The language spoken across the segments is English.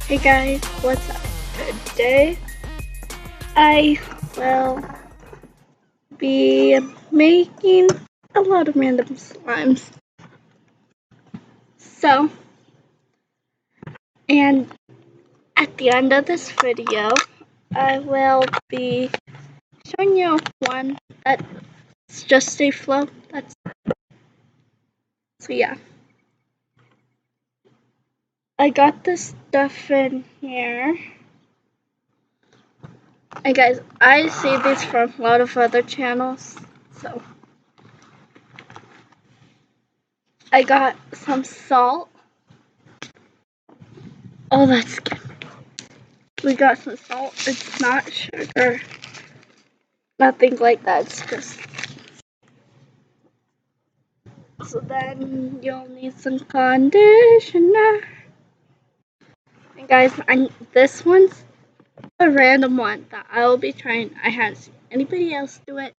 Hey guys, what's up? Today I will be making a lot of random slimes. So, and at the end of this video, I will be showing you one that's just a flow. So yeah. I got this stuff in here. And guys, I see these from a lot of other channels. So I got some salt. Oh, that's good. We got some salt. It's not sugar. Nothing like that. It's just. So then you'll need some conditioner. And guys, this one's a random one that I will be trying. I haven't seen anybody else do it.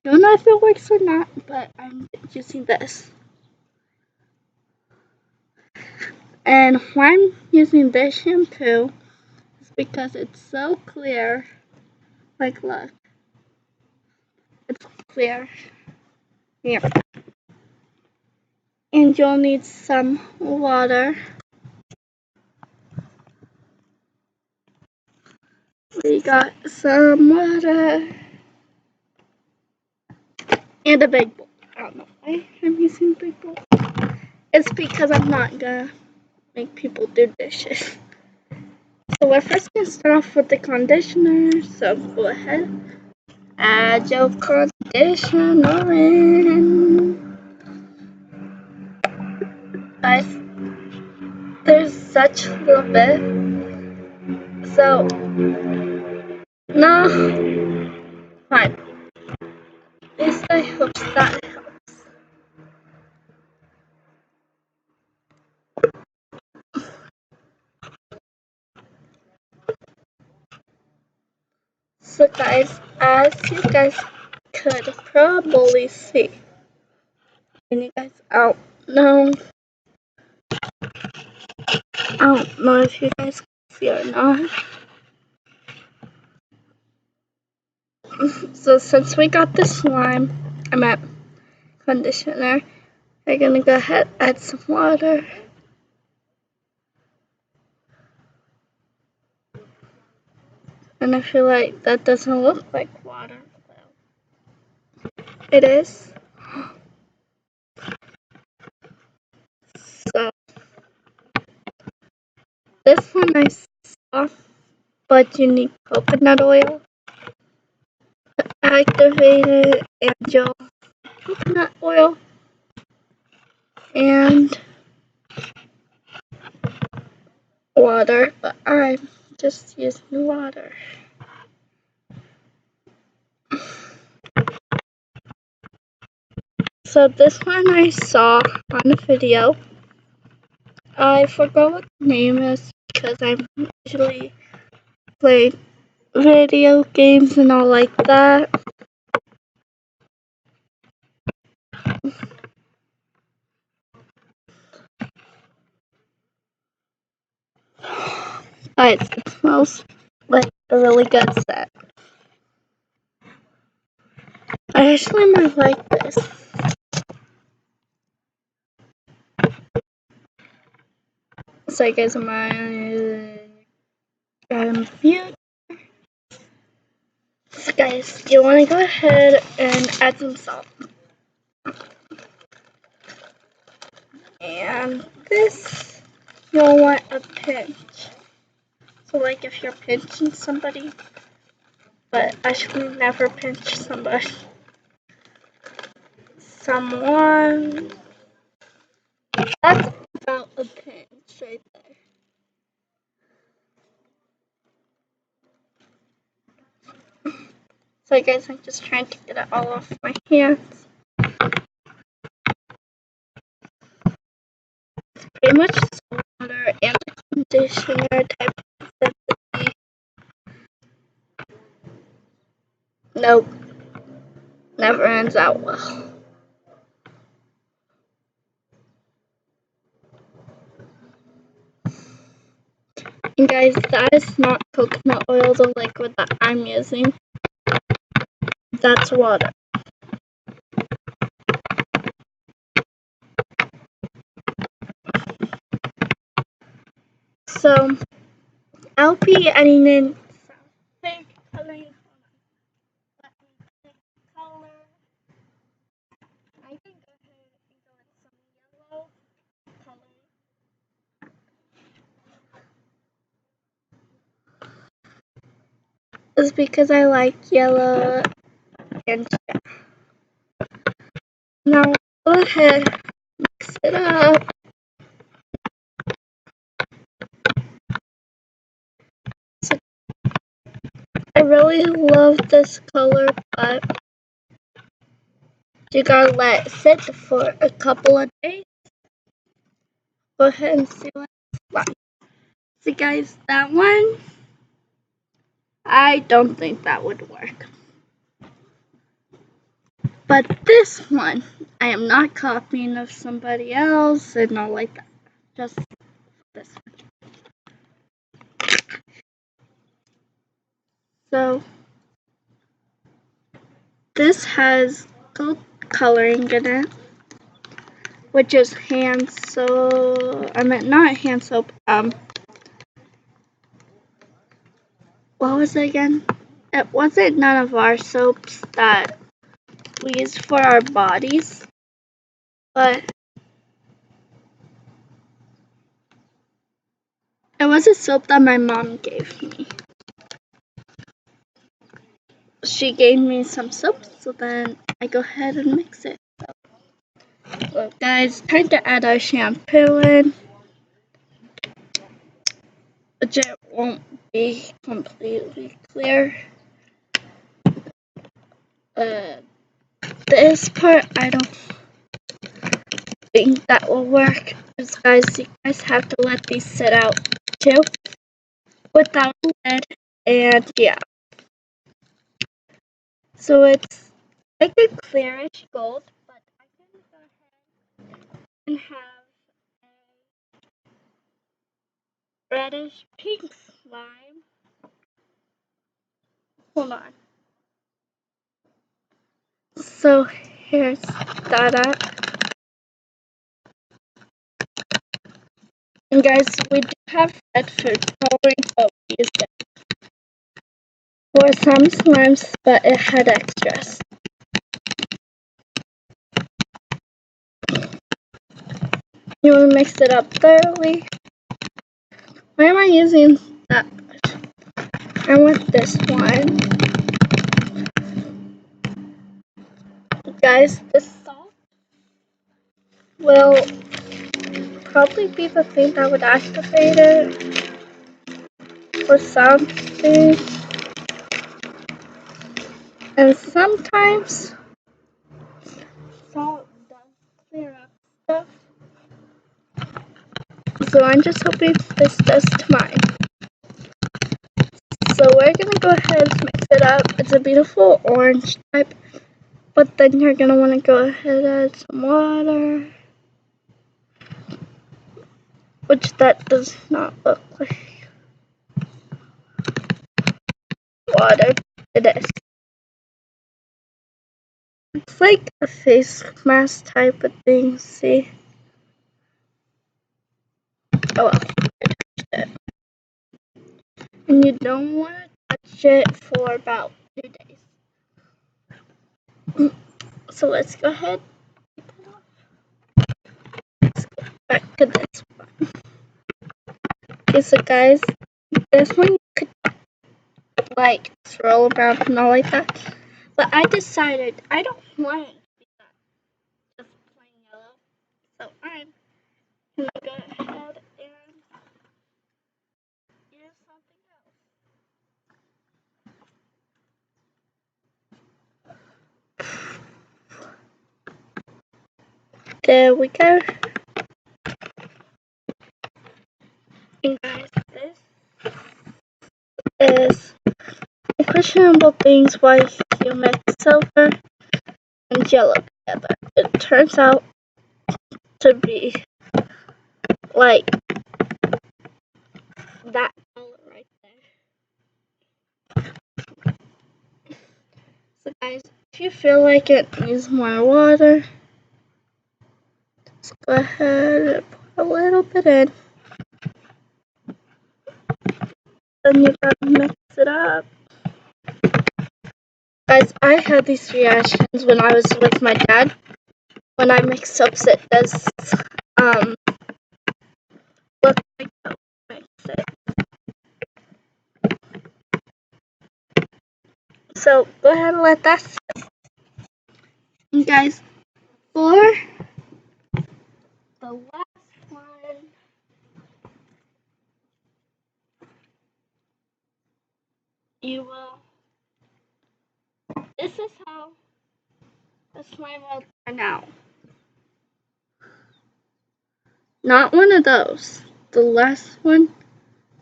I don't know if it works or not, but I'm using this. And why I'm using this shampoo is because it's so clear. Like, look. It's clear. Here. And you'll need some water. We got some water. And a big bowl. I don't know why I'm using a big bowl. It's because I'm not gonna make people do dishes. So we're first gonna start off with the conditioner. So go ahead. Add your conditioner in. Guys, there's such a little bit. So, no. Fine. At least I hope that helps. So guys, as you guys could probably see, and you guys out know, I don't know if you guys can see or not. So since we got the slime, I'm at conditioner, we're gonna go ahead and add some water. And I feel like that doesn't look like water. It is. So this one I saw, but you need coconut oil to activate it, and your coconut oil and water, but I'm just using water. So this one I saw on a video. I forgot what the name is because I'm usually playing video games and all like that. But it smells like a really good set. I actually might like this. So guys, my view. So guys, you want to go ahead and add some salt. And this, you'll want a pinch. So like if you're pinching somebody, but I should never pinch somebody. Someone. That's about a pinch right there. So guys, I'm just trying to get it all off my hands. It's pretty much water and conditioner type consistency. Nope. Never ends out well. And guys, that is not coconut oil, the liquid that I'm using. That's water. So I'll be adding in some fake coloring. Let me pick color. I can go ahead and go with some yellow coloring. It's because I like yellow and stuff. Now go ahead, mix it up. So I really love this color, but you gotta let it sit for a couple of days. Go ahead and see what it's like. So guys, that one, I don't think that would work. But this one, I am not copying of somebody else and not like that. Just this one. So this has gold coloring in it, which is hand soap. I meant not hand soap. What was it again? It wasn't none of our soaps that we use for our bodies, but it was a soap that my mom gave me. She gave me some soap, so then I go ahead and mix it. So guys, time to add our shampoo in, which it won't be completely clear. This part I don't think that will work, because guys, you guys have to let these sit out too without a lid, and yeah. So it's like a clearish gold, but I can go ahead and have a reddish pink slime. Hold on. So here's that up. And guys, we do have red food coloring, but we used it for some slimes, but it had extras. You want to mix it up thoroughly. Why am I using that much? I want this one. Guys, the salt will probably be the thing that would activate it for something. And sometimes salt does clear up stuff. So I'm just hoping this does to mine. So we're gonna go ahead and mix it up. It's a beautiful orange type, but then you're gonna want to go ahead and add some water, which that does not look like water. It is. It's like a face mask type of thing. See? Oh well, I touched it. And you don't want to touch it for about 2 days. So let's go ahead. Let's go back to this one. Okay, so guys, this one you could like swirl around and all like that. But I decided I don't want it to be that just plain yellow. So I'm gonna go ahead and use something else. There we go. And guys, this is questionable things why you mix silver and yellow together. It turns out to be like that So guys, if you feel like it needs more water, just go ahead and put a little bit in. Then you gotta mix it up. Guys, I had these reactions when I was with my dad. When I mix soaps, it does look like I mix it. So go ahead and let that sit. And guys, for the last one, you will. This is how the slime will turn out. Not one of those. The last one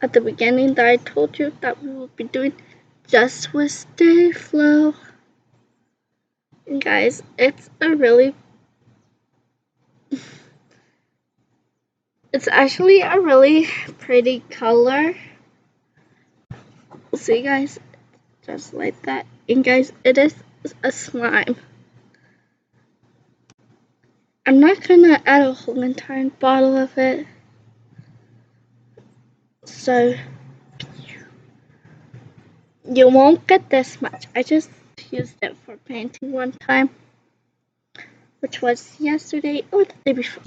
at the beginning that I told you that we will be doing just with Stay Flow. And guys, it's actually a really pretty color. See guys, just like that. And guys, it is a slime. I'm not gonna add a whole entire bottle of it. So you won't get this much. I just used it for painting one time, which was yesterday or the day before.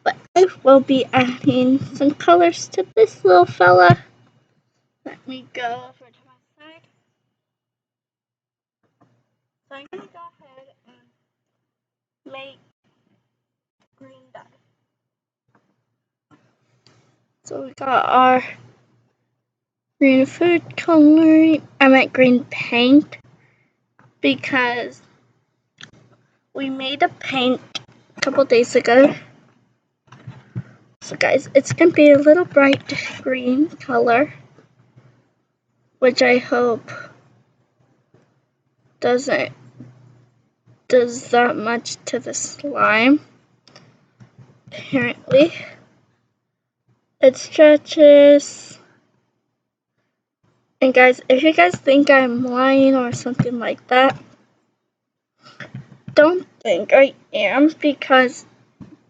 But I will be adding some colors to this little fella. Let me go over to my side. So I'm gonna go ahead and make green dye. So we got our green food coloring. I meant green paint because we made a paint a couple days ago. So guys, it's gonna be a little bright green color, which I hope doesn't does that much to the slime. Apparently, it stretches. And guys, if you guys think I'm lying or something like that, don't think I am, because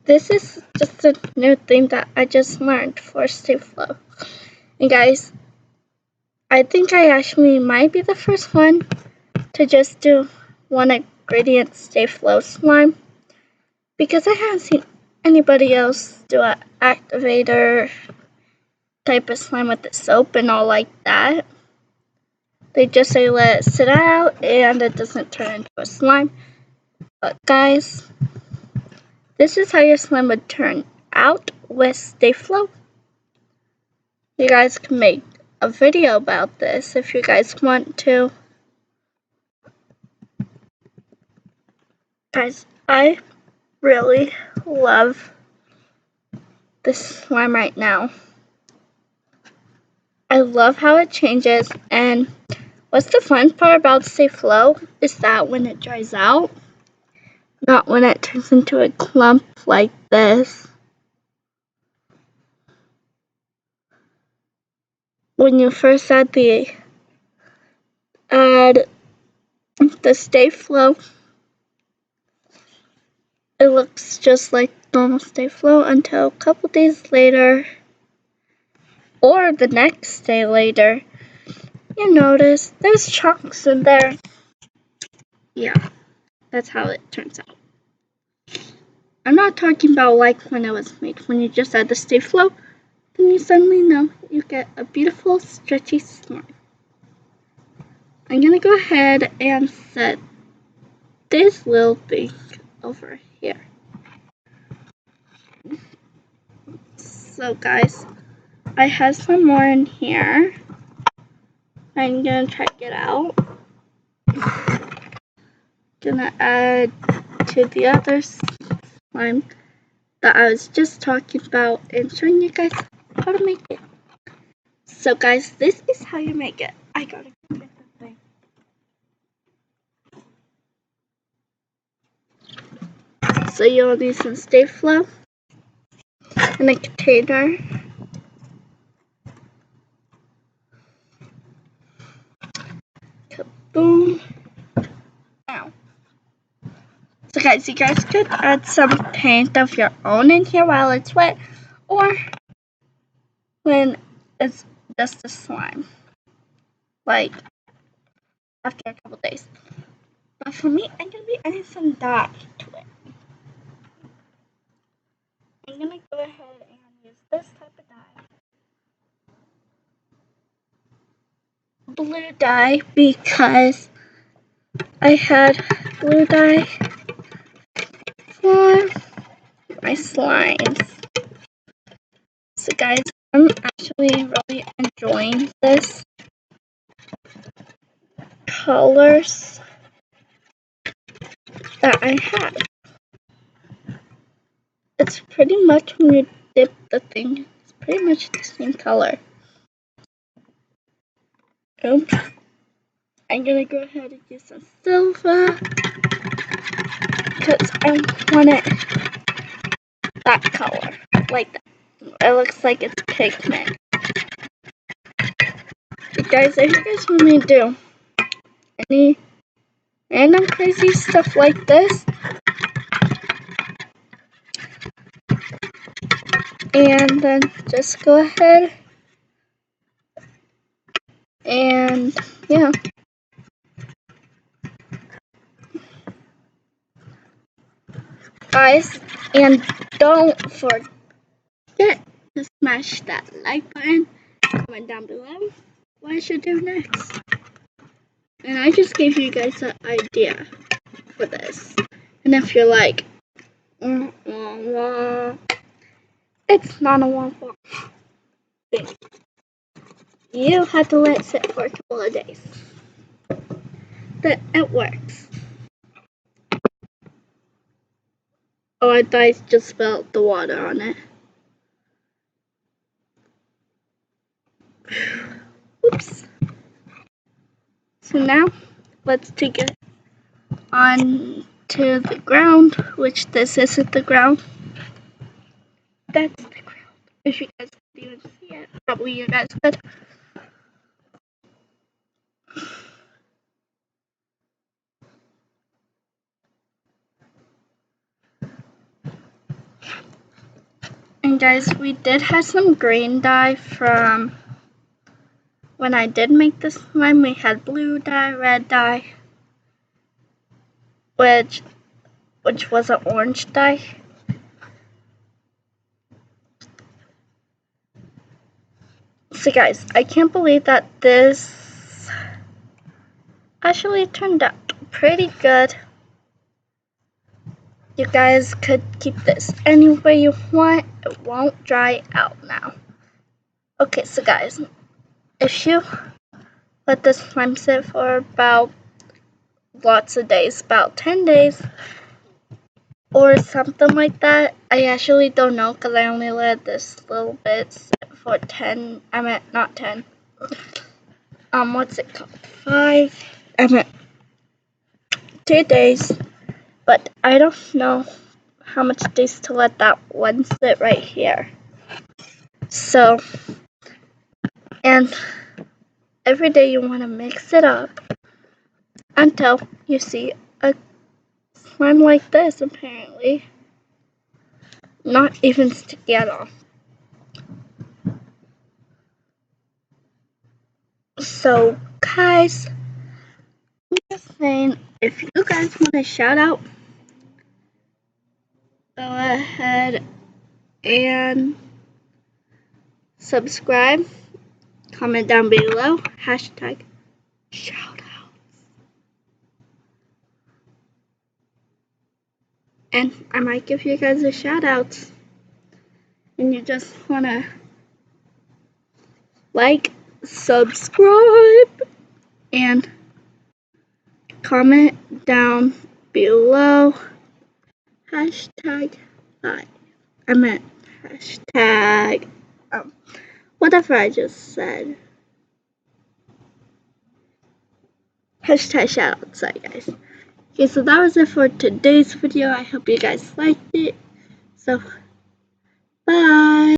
this is just a new thing that I just learned for Stay Flow. And guys, I think I actually might be the first one to just do one ingredient Stay Flow slime, because I haven't seen anybody else do an activator type of slime with the soap and all like that. They just say let it sit out and it doesn't turn into a slime. But guys, this is how your slime would turn out with Stay Flow. You guys can make a video about this if you guys want to. Guys, I really love this slime right now. I love how it changes, and what's the fun part about Stay Flow is that when it dries out, not when it turns into a clump like this. When you first add the Stay Flow, it looks just like normal Stay Flow until a couple days later, or the next day later, you notice there's chunks in there. Yeah, that's how it turns out. I'm not talking about like when it was made. When you just add the Stay Flow, then you suddenly know you get a beautiful stretchy slime. I'm gonna go ahead and set this little thing over here. So guys, I have some more in here. I'm gonna try to get out. Gonna add to the other slime that I was just talking about and showing you guys how to make it. So guys, this is how you make it. I gotta get the thing. So you'll need some Stay Flow in a container. Kaboom. So guys, you guys could add some paint of your own in here while it's wet, or when it's just a slime, like after a couple days. But for me, I'm gonna be adding some dye to it. I'm gonna go ahead and use this type of dye. Blue dye, because I had blue dye for my slimes. So guys, I'm actually really enjoying this colors that I have. It's pretty much when you dip the thing, it's pretty much the same color. Oops. I'm gonna go ahead and use some silver because I want it that color, like that. It looks like it's pigment. You guys, if you guys want me to do any random crazy stuff like this, and then just go ahead and yeah. Guys, and don't forget to smash that like button, comment down below what I should do next. And I just gave you guys an idea for this. And if you're like, it's not a wah-wah thing. You have to let it sit for a couple of days. But it works. Oh, I thought I just spilled the water on it. Oops. So now, let's take it on to the ground, which this isn't the ground. That's the ground. If you guys could even see it, probably you guys could. And guys, we did have some green dye from when I did make this slime. We had blue dye, red dye, which was an orange dye. So guys, I can't believe that this actually turned out pretty good. You guys could keep this any way you want. It won't dry out now. Okay, so guys, if you let this slime sit for about lots of days, about 10 days or something like that. I actually don't know because I only let this little bit sit for 10, I meant not 10. What's it called? 5, I meant 2 days. But I don't know how much days to let that one sit right here. So, and every day you want to mix it up until you see a slime like this, apparently. Not even sticky at all. So, guys, I'm just saying, if you guys want a shout out, go ahead and subscribe, comment down below, hashtag shout outs. And I might give you guys a shout out. And you just wanna like, subscribe, and comment down below, hashtag I meant hashtag whatever I just said. Hashtag shout out. Sorry guys. Okay, so that was it for today's video. I hope you guys liked it. So